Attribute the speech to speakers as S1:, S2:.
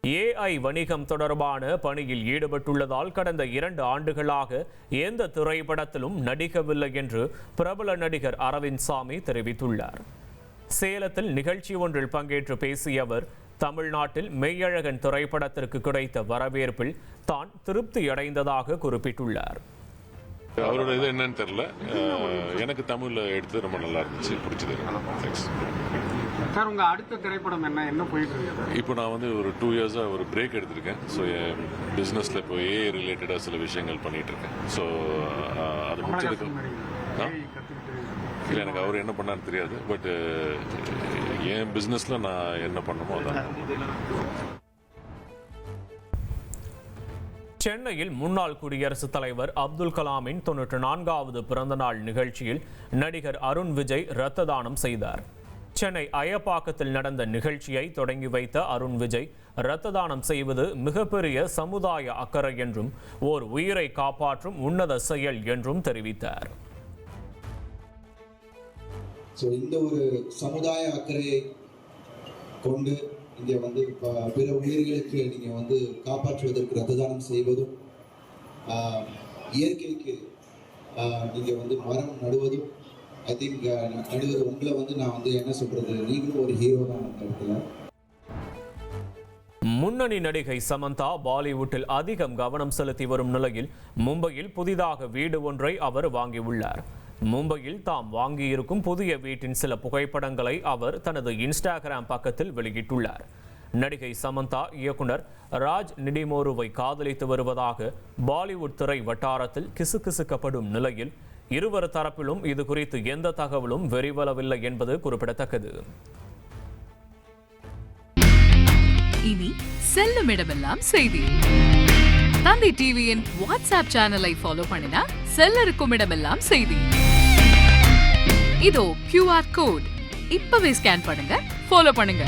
S1: AI வணிகம் தொடர்பான பணியில் ஈடுபட்டுள்ளதால் கடந்த 2 ஆண்டுகளாக எந்த திரைப்படத்திலும் நடிக்கவில்லை என்று பிரபல நடிகர் அரவிந்த் சாமி தெரிவித்துள்ளார். சேலத்தில் நிகழ்ச்சி ஒன்றில் பங்கேற்று பேசிய அவர், தமிழ்நாட்டில் மெய்யழகன் திரைப்படத்திற்கு கிடைத்த வரவேற்பில் தான் திருப்தியடைந்ததாக குறிப்பிட்டுள்ளார்.
S2: அவரோட இது என்னன்னு தெரியல, எனக்கு தமிழ்ல எடுத்து ரொம்ப நல்லா இருந்துச்சு, பிடிச்சது.
S3: சார், உங்க அடுத்த திரைப்படம் என்ன போயிட்டு இருக்கு?
S2: இப்போ நான் வந்து ஒரு 2 இயர்ஸா ஒரு பிரேக் எடுத்திருக்கேன். ஸோ என் பிஸ்னஸில் இப்போ ஏ ரிலேட்டடாக சில விஷயங்கள் பண்ணிட்டு இருக்கேன். ஸோ அது முடிச்சதுக்கு இல்லை, எனக்கு அவர் என்ன பண்ணான்னு தெரியாது. பட் என் பிஸ்னஸில் நான் என்ன பண்ணணுமோ அதான்.
S1: சென்னையில் முன்னாள் குடியரசுத் தலைவர் அப்துல் கலாமின் 94வது பிறந்தநாள் நிகழ்ச்சியில் நடிகர் அருண் விஜய் இரத்த தானம் செய்தார். சென்னை அயப்பாக்கத்தில் நடந்த நிகழ்ச்சியை தொடங்கி வைத்த அருண் விஜய், இரத்த தானம் செய்வது மிகப்பெரிய சமுதாய அக்கறை என்றும் ஓர் உயிரை காப்பாற்றும் உன்னத செயல் என்றும் தெரிவித்தார்.
S4: இந்த ஒரு சமுதாய அக்கறையை கொண்டு இங்கே வந்து பிற உயிர்களுக்கு நீங்கள் வந்து காப்பாற்றுவதற்கு ரத்த தானம் செய்வதும், இயற்கைக்கு நீங்கள் வந்து மரம் நடுவதும், ஐ திங்க் நடுவது உங்களை வந்து நான் வந்து என்ன சொல்றது, நீங்களும் ஒரு ஹீரோ தான் அந்த இடத்துல.
S1: முன்னணி நடிகை சமந்தா பாலிவுட்டில் அதிகம் கவனம் செலுத்தி வரும் நிலையில் மும்பையில் புதிதாக வீடு ஒன்றை அவர் வாங்கியுள்ளார். மும்பையில் தாம் வாங்கியிருக்கும் புதிய வீட்டின் சில புகைப்படங்களை அவர் தனது இன்ஸ்டாகிராம் பக்கத்தில் வெளியிட்டுள்ளார். நடிகை சமந்தா இயக்குனர் ராஜ் நிடிமோருவை காதலித்து வருவதாக பாலிவுட் திரை வட்டாரத்தில் கிசுகிசுக்கப்படும் நிலையில் இருவர் தரப்பிலும் இது குறித்து எந்த தகவலும் வெளிவரவில்லை என்பது குறிப்பிடத்தக்கது.
S5: இனி செல்லும் இடமெல்லாம் செய்தி. தந்தை டிவியின் வாட்ஸ்அப் சேனலை ஃபாலோ பண்ணினா செல்லருக்கும் இடமெல்லாம் செய்தி. இதோ QR கோட், இப்பவே ஸ்கேன் பண்ணுங்க, ஃபாலோ பண்ணுங்க.